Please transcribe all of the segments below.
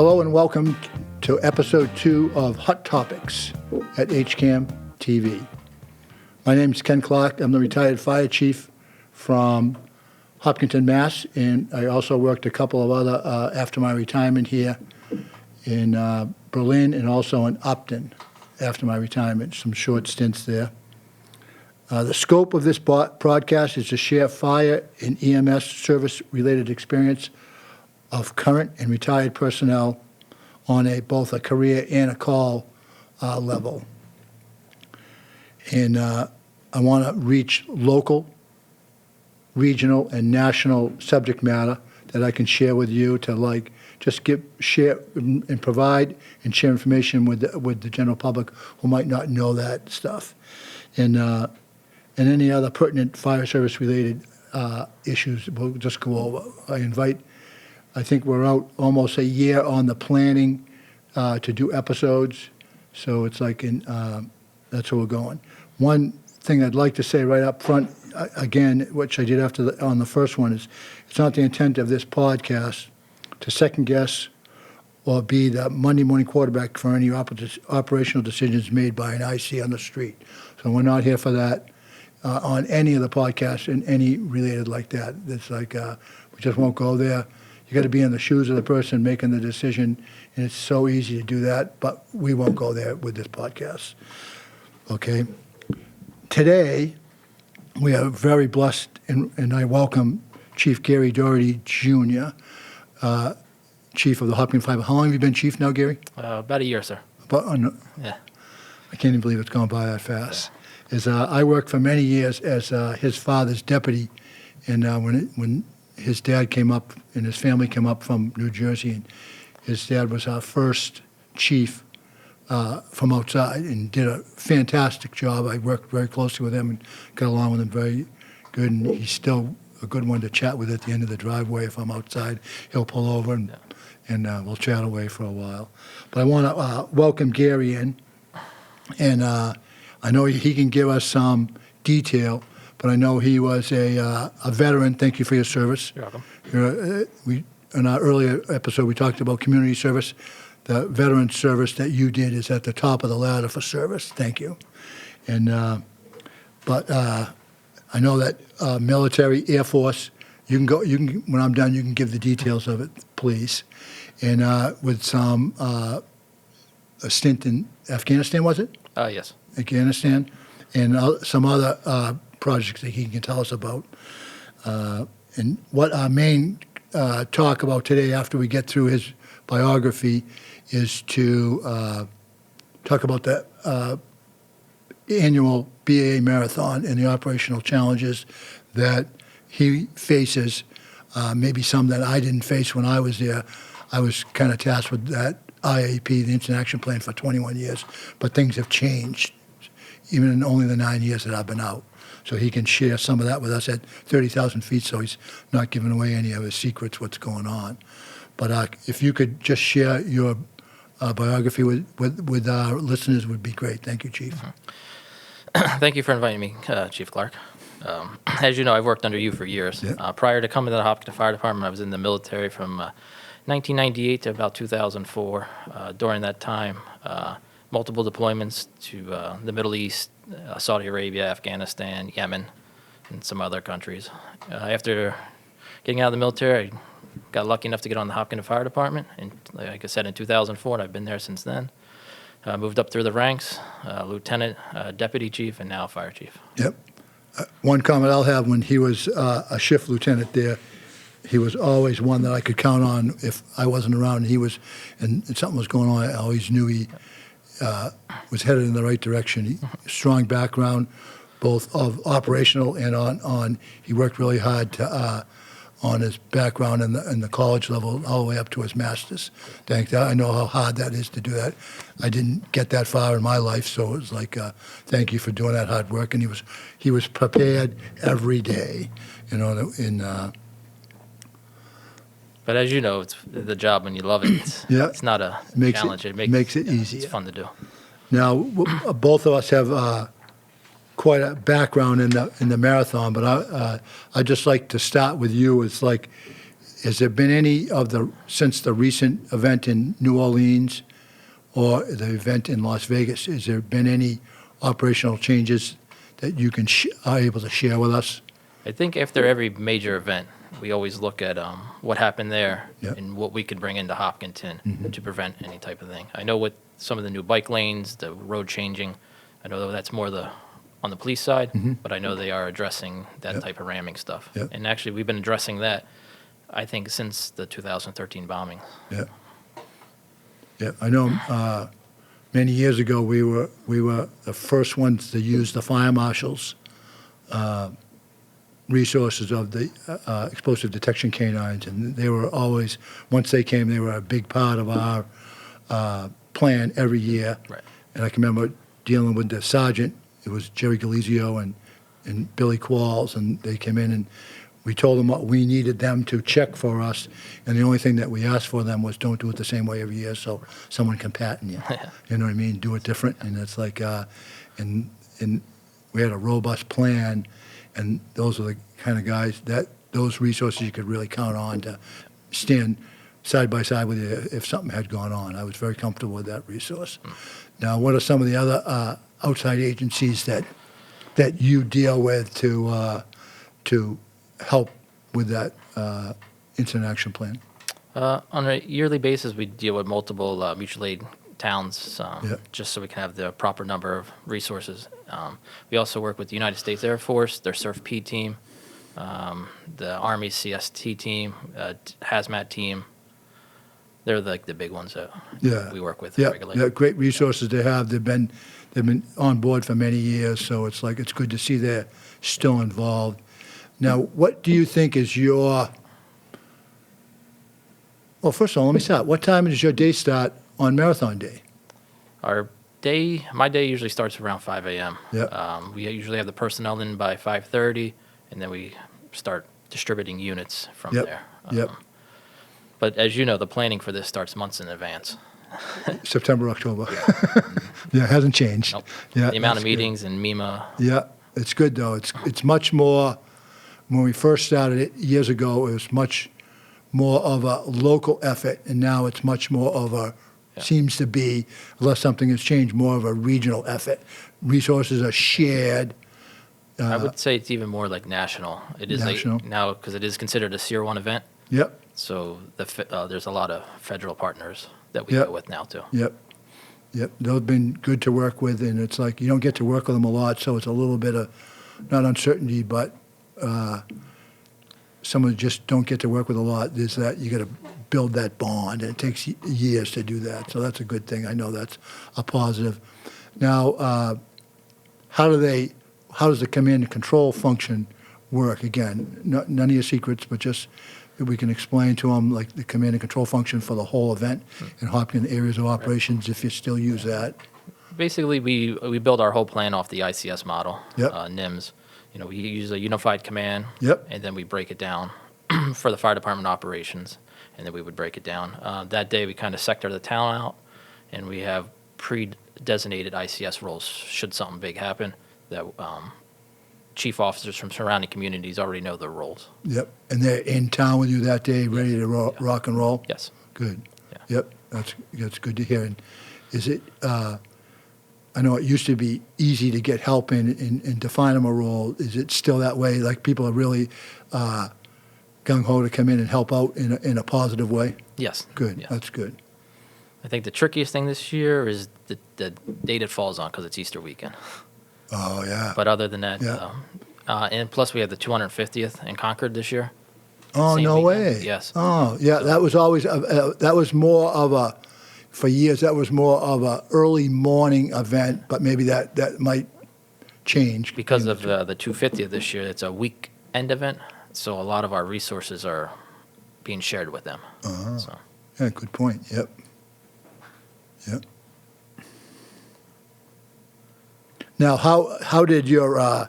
Hello and welcome to episode 2 of Hot Topics at HCAM TV. My name is Ken Clark. I'm the retired fire chief from Hopkinton, Mass. And I also worked a couple of other, after my retirement here in Berlin and also in Upton after my retirement, some short stints there. The scope of this broadcast is to share fire and EMS service-related experience of current and retired personnel on both a career and a call level. And I want to reach local, regional, and national subject matter that I can share with you to just share and provide and share information with the general public who might not know that stuff. And any other pertinent fire service-related issues we'll just go over. I think we're out almost a year on the planning to do episodes, so it's that's where we're going. One thing I'd like to say right up front, again, which I did on the first one, is it's not the intent of this podcast to second guess or be the Monday morning quarterback for any operational decisions made by an IC on the street. So we're not here for that on any of the podcasts and any related like that. It's we just won't go there. You got to be in the shoes of the person making the decision, and it's so easy to do that, but we won't go there with this podcast. Okay? Today, we are very blessed, and I welcome Chief Gary Doherty, Jr., Chief of the Hopkinton Fire. How long have you been Chief now, Gary? About a year, sir. Yeah. I can't even believe it's gone by that fast. Yeah. I worked for many years as his father's deputy, and when his dad came up and his family came up from New Jersey, and his dad was our first chief from outside and did a fantastic job. I worked very closely with him and got along with him very good, and he's still a good one to chat with at the end of the driveway. If I'm outside, he'll pull over and we'll chat away for a while. But I want to welcome Gary in, and I know he can give us some detail, but I know he was a veteran. Thank you for your service. You're welcome. In our earlier episode, we talked about community service. The veteran service that you did is at the top of the ladder for service. Thank you. And but I know that military, Air Force. You can go. You can when I'm done. You can give the details of it, please. And with some a stint in Afghanistan, was it? Yes. Afghanistan, and some other projects that he can tell us about. And what our main talk about today, after we get through his biography, is to talk about the annual BAA Marathon and the operational challenges that he faces, maybe some that I didn't face when I was there. I was kind of tasked with that IAP, the Instant Action Plan, for 21 years, but things have changed, even in only the 9 years that I've been out. So he can share some of that with us at 30,000 feet, so he's not giving away any of his secrets, what's going on. But if you could just share your biography with our listeners, would be great. Thank you, Chief. Mm-hmm. Thank you for inviting me, Chief Clark. As you know, I've worked under you for years. Yeah. Prior to coming to the Hopkinton Fire Department, I was in the military from 1998 to about 2004. During that time, multiple deployments to the Middle East, Saudi Arabia, Afghanistan, Yemen, and some other countries. After getting out of the military, I got lucky enough to get on the Hopkinton Fire Department, and like I said, in 2004, and I've been there since then. Moved up through the ranks, lieutenant, deputy chief, and now fire chief. Yep. One comment I'll have, when he was a shift lieutenant there, he was always one that I could count on if I wasn't around. And something was going on, I always knew he was headed in the right direction. Strong background, both of operational and on he worked really hard to, on his background in the college level all the way up to his master's. I know how hard that is to do that. I didn't get that far in my life, so it was thank you for doing that hard work. And he was prepared every day, But as you know, it's the job when you love it. It's not a challenge. It makes it easy. It's fun to do. Now, both of us have quite a background in the marathon, but I just like to start with you. It's has there been any of the, since the recent event in New Orleans or the event in Las Vegas, has there been any operational changes that you can, are able to share with us? I think after every major event, we always look at what happened there Yep. and what we could bring into Hopkinton to prevent any type of thing. I know with some of the new bike lanes, the road changing, I know that's more on the police side, but I know they are addressing that Yep. type of ramming stuff. Yep. And actually, we've been addressing that, I think, since the 2013 bombing. Yeah. Yeah, I know, many years ago, we were the first ones to use the fire marshals' resources of the explosive detection canines, and they were always, once they came, they were a big part of our plan every year. Right. And I can remember dealing with the sergeant, it was Jerry Galizio and Billy Qualls, and they came in and we told them what we needed them to check for us, and the only thing that we asked for them was don't do it the same way every year so someone can patent you. You know what I mean? Do it different, and it's like, and we had a robust plan, and those are the kind of guys that, those resources you could really count on to stand side by side with you if something had gone on. I was very comfortable with that resource. Now, what are some of the other outside agencies that you deal with to help with that incident action plan? On a yearly basis, we deal with multiple mutual aid towns, Yeah. just so we can have the proper number of resources. We also work with the United States Air Force, their SURF-P team, the Army CST team, hazmat team. They're like the big ones that Yeah. we work with Yeah, regularly. yeah, great resources they have. They've been on board for many years, so it's like, it's good to see they're still involved. Now, what do you think is your, well, first of all, let me start. What time does your day start on Marathon Day? My day usually starts around 5 a.m. Yeah. We usually have the personnel in by 5:30, and then we start distributing units from Yep, there. yep. But as you know, the planning for this starts months in advance. September, October. Yeah, it hasn't changed. Nope. Yeah, The amount of that's good. meetings and MEMA. Yeah, it's good, though. It's much more, when we first started it years ago, it was much more of a local effort, and now it's much more of a, Yeah. seems to be, unless something has changed, more of a regional effort. Resources are shared. I would say it's even more like national. It is National. now because it is considered a Tier 1 event. Yep, So there's a lot of federal partners that we Yep. go with now too. yep, yep. They've been good to work with, and it's like, you don't get to work with them a lot, so it's a little bit of, not uncertainty, but someone just don't get to work with a lot, is that you got to build that bond, and it takes years to do that. So that's a good thing. I know that's a positive. Now, how does the command and control function work? Again, none of your secrets, but just if we can explain to them, like, the command and control function for the whole event in Hopkins areas of operations, if you still use that. Basically, we build our whole plan off the ICS model, Yep. NIMS. You know, we use a unified command, Yep. and then we break it down for the fire department operations, and then we would break it down. That day, we kind of sector the town out, and we have pre-designated ICS roles should something big happen that chief officers from surrounding communities already know their roles. Yep. And they're in town with you that day, ready to rock and roll? Yes. Good. Yeah. Yep, that's good to hear. And is it, I know it used to be easy to get help in defining a role. Is it still that way? Like, people are really gung-ho to come in and help out in a positive way? Yes. Good, Yes. that's good. I think the trickiest thing this year is the date it falls on because it's Easter weekend. Oh, yeah. But other than that, Yeah. and plus we have the 250th in Concord this year. Oh, same no weekend. way. Yes. Oh, yeah, that was always, that was more of a, for years, that was more of a early morning event, but maybe that might change. Because of the 250th this year, it's a weekend event, so a lot of our resources are being shared with them. So, Yeah, good point, yep. Yep. Now, how did your,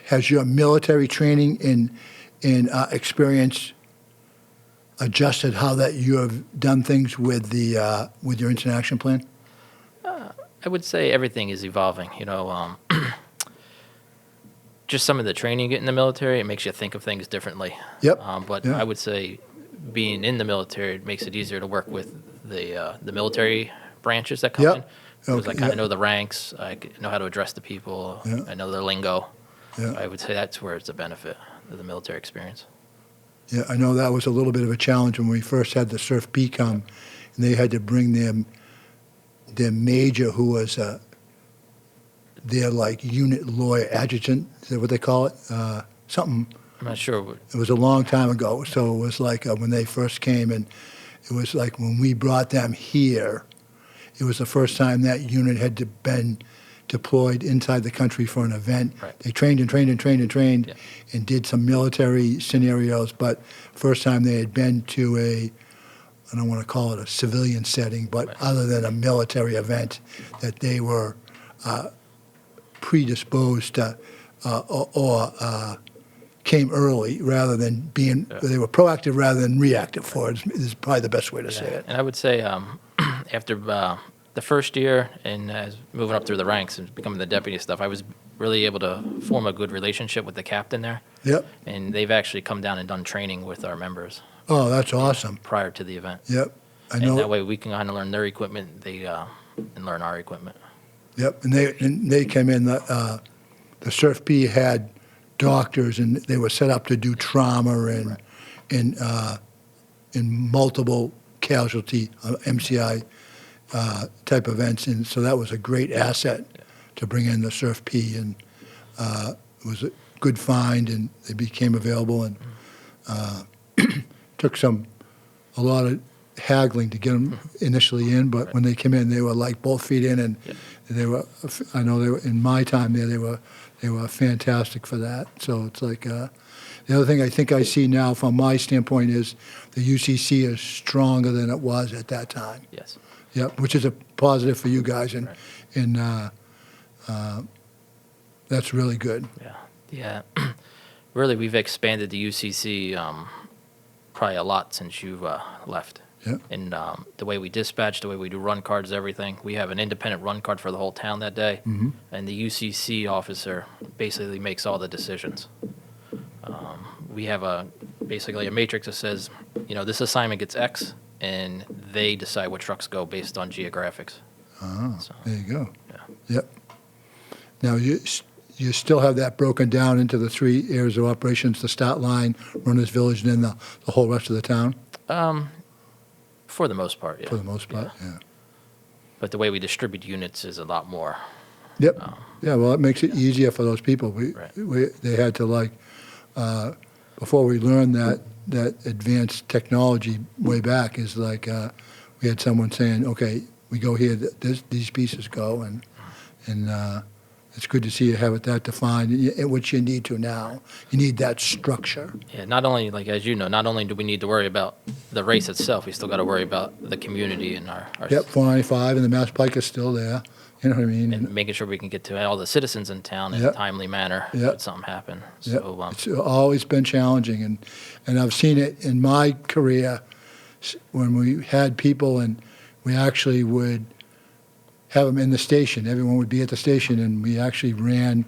has your military training in experience adjusted how that you have done things with your incident action plan? I would say everything is evolving. You know, just some of the training you get in the military, it makes you think of things differently. Yep. But Yeah. I would say being in the military, it makes it easier to work with the military branches that come Yep. in. Because I Okay, kind yep. of know the ranks, know how to address the people, Yeah. I know their lingo. Yeah. I would say that's where it's a benefit of the military experience. Yeah, I know that was a little bit of a challenge when we first had the Surf P come, and they had to bring their major, who was their like unit lawyer adjutant. Is that what they call it? Something. I'm not sure. It was a long time ago, so it was like when they first came, and it was like when we brought them here, it was the first time that unit had been deployed inside the country for an event. Right. They trained and trained and trained and trained Yeah. and did some military scenarios, but first time they had been to I don't want to call it a civilian setting, but Right. other than a military event, that they were predisposed to or came early rather than being, Yeah. they were proactive rather than reactive for it, is probably the best way to say Yeah. it. And I would say after the first year and as moving up through the ranks and becoming the deputy and stuff, I was really able to form a good relationship with the captain there. Yep. And they've actually come down and done training with our members Oh, that's awesome. prior to the event. Yep. I And that know. way we can kind of learn their equipment, and learn our equipment. Yep. And they came in, the Surf P had doctors, and they were set up to do trauma and in multiple casualty MCI type events, and so that was a great asset to bring in the Surf P, and it was a good find, and they became available, and took a lot of haggling to get them initially in, but when they came in, they were like both feet in, and they were. I know they were in my time there. They were fantastic for that. So it's like the other thing I think I see now from my standpoint is the UCC is stronger than it was at that time. Yes. Yep, which is a positive for you guys, and Right. that's really good. Yeah. Really, we've expanded the UCC probably a lot since you've left. Yeah. And the way we dispatch, the way we do run cards, everything. We have an independent run card for the whole town that day, and the UCC officer basically makes all the decisions. We have basically a matrix that says, this assignment gets X, and they decide what trucks go based on geographics. So, There you go. yeah. Yep. Now, you still have that broken down into the 3 areas of operations, the start line, Runners Village, and then the whole rest of the town, For the most part, yeah. for the most part, yeah. But the way we distribute units is a lot more. Yep. Yeah, well, it makes it easier for those people. Right. They had to before we learned that advanced technology way back is we had someone saying, okay, we go here, these pieces go, and it's good to see you have it that defined, which you need to now. You need that structure. Yeah, not only, as you know, not only do we need to worry about the race itself, we still got to worry about the community and our Yep, 495 and the Mass Pike is still there. You know what I mean? and making sure we can get to all the citizens in town in Yep. a timely manner Yep. if something happen. Yep. So, It's always been challenging, and I've seen it in my career when we had people and we actually would have them in the station. Everyone would be at the station, and we actually ran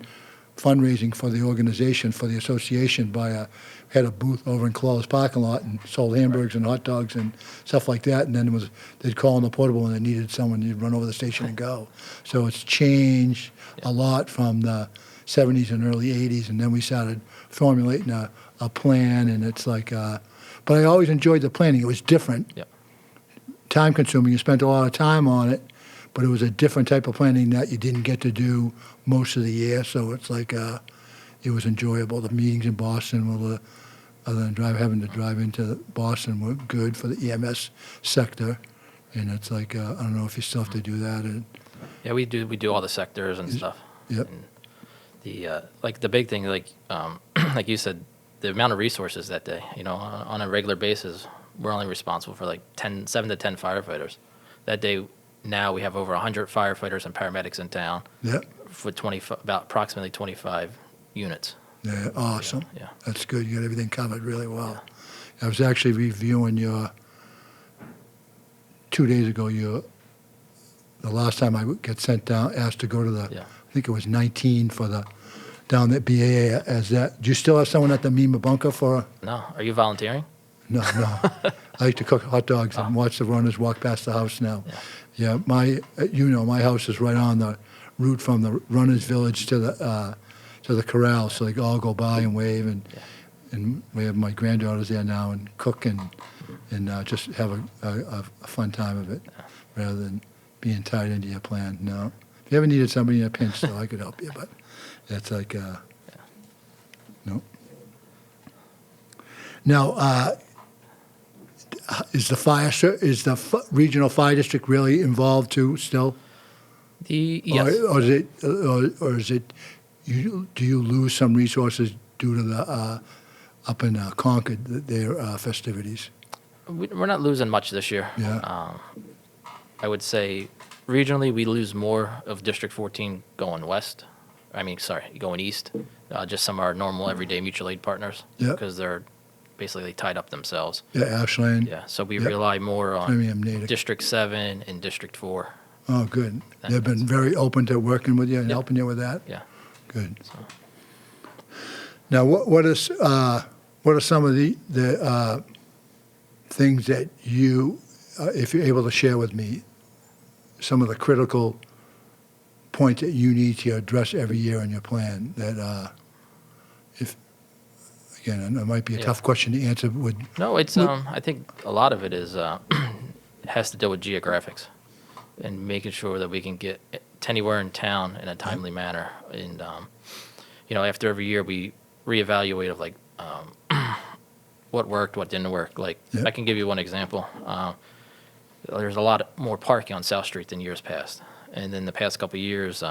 fundraising for the organization, for the association, had a booth over in Close parking lot and sold hamburgers and hot dogs and stuff like that. And then they'd call on the portable when they needed someone, you'd run over the station and go. So it's changed a lot from the 70s and early 80s, and then we started formulating a plan, and it's like, but I always enjoyed the planning. It was different, Yep. time consuming. You spent a lot of time on it, but it was a different type of planning that you didn't get to do most of the year. So it's like it was enjoyable. The meetings in Boston were, other than having to drive into Boston, were good for the EMS sector. And it's like I don't know if you still have to do that. Yeah, we do all the sectors and stuff. Yep. And the big thing, like you said, the amount of resources that day. On a regular basis, we're only responsible for 7 to 10 firefighters. That day, now we have over 100 firefighters and paramedics in town Yep. for about approximately 25 units. Yeah, awesome. Yeah. That's good. You got everything covered really well. I was actually reviewing 2 days ago, the last time I got sent down, asked to go to Yeah. I think it was 19 for the down at BAA as that. Do you still have someone at the Mima Bunker for? No, are you volunteering? No, no. I like to cook hot dogs and watch the runners walk past the house now. Yeah, my house is right on the route from the runners' village to the corral, so they all go by and wave, and we have my granddaughters there now and cook and just have a fun time of it, rather than being tied into your plan. No, if you ever needed somebody in a pinch, though, I could help you, but that's like no. Now, is the regional fire district really involved too still? Yes. Or is it do you lose some resources due to the up in Concord their festivities? We're not losing much this year. Yeah. I would say regionally, we lose more of District 14 going west. Going east. Just some of our normal everyday mutual aid partners. Yeah. Because they're basically tied up themselves. Yeah, Ashland. Yeah. So we Yep. rely more on Premium Natick. District 7 and District 4. Oh, good. They've been very open to working with you and Yep. helping you with that. Yeah. Good. Now, what are some of the things that you, if you're able to share with me, some of the critical points that you need to address every year in your plan that, if, again, it might be a Yeah. tough question to answer with, No, it's I think a lot of it is has to do with geographics and making sure that we can get to anywhere in town in a timely manner. And after every year we reevaluate of like what worked, what didn't work. Like Yeah. I can give you one example. There's a lot more parking on South Street than years past, and in the past couple of years,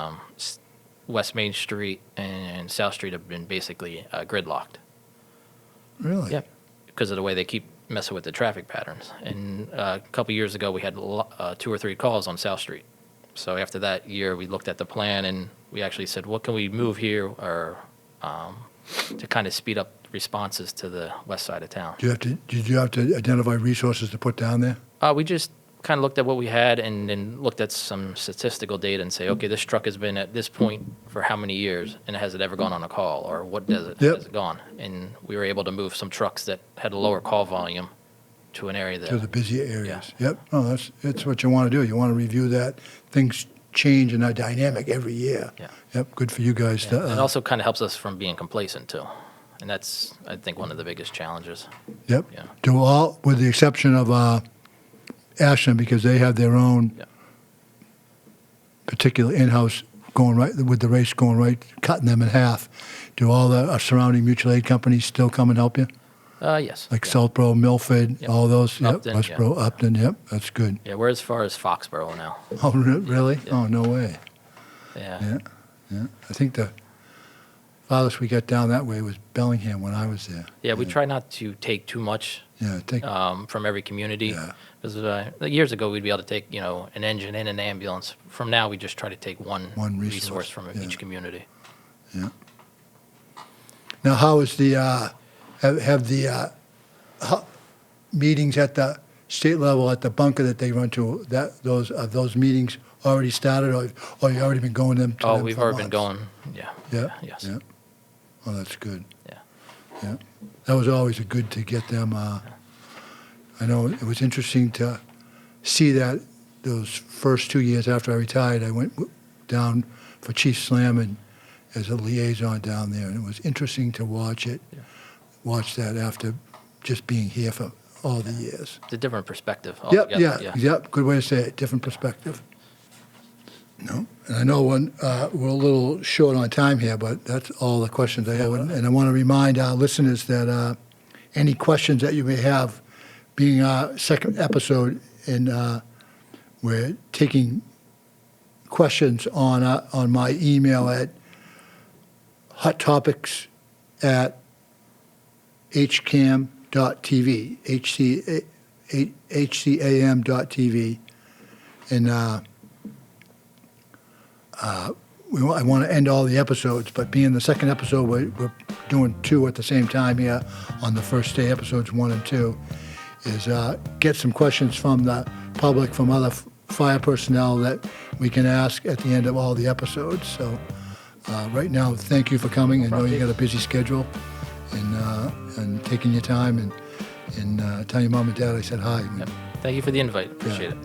West Main Street and South Street have been basically gridlocked. really? Yeah, because of the way they keep messing with the traffic patterns. And a couple years ago, we had 2 or 3 calls on South Street. So after that year, we looked at the plan and we actually said, what can we move here or to kind of speed up responses to the west side of town? Did you have to identify resources to put down there? We just kind of looked at what we had and then looked at some statistical data and say, okay, this truck has been at this point for how many years, and has it ever gone on a call, or what does it Yep. has it gone? And we were able to move some trucks that had a lower call volume to an area To the that, busier areas. Yep. Oh, that's what you want to do. You want to review that. Things change and are dynamic every year. Yeah. Yep. Good for you guys to. it also kind of helps us from being complacent too. And that's, I think, one of the biggest challenges. Yep. Yeah. Do all, with the exception of Ashland, because they have their own Yeah. particular in-house going right with the race going right, cutting them in half. Do all the surrounding mutual aid companies still come and help you? Yes. Like yeah. Southborough, Milford, Yep. all those. Yep. Upton, Westboro, Upton. Yep. That's good. Yeah, we're as far as Foxborough now. Oh, really? Yeah. Oh, no way. Yeah. Yeah. Yeah. I think the farthest we got down that way was Bellingham when I was there. Yeah, we try not to take too much Yeah. Take. from every community. Yeah. Because years ago, we'd be able to take, an engine and an ambulance. From now, we just try to take one One resource, resource from yeah. each community. Yeah. Now, how is the have the meetings at the state level at the bunker that they run to? Those meetings already started, or you already been going them? To Oh, them we've for already been months? going, yeah. Yeah. Yes. Yeah. Oh, that's good. Yeah. Yeah. That was always a good to get them. I know it was interesting to see that those first 2 years after I retired, I went down for Chief Slam and as a liaison down there, and it was interesting to watch it, watch that after just being here for all the years. It's a different perspective. Yep, altogether, yep, good way to say it, different perspective. No, and I know we're a little short on time here, but that's all the questions I have. And I want to remind our listeners that any questions that you may have, being our second episode, and we're taking questions on my email at hottopics@hcam.tv, hcam.tv, and I want to end all the episodes, but being the second episode, we're doing 2 at the same time here on the first day, episodes 1 and 2, is get some questions from the public, from other fire personnel that we can ask at the end of all the episodes. So Right now, thank you for coming. I know you got a busy schedule, and taking your time and tell your mom and dad I said hi. Yep. Thank you for the invite. Appreciate it.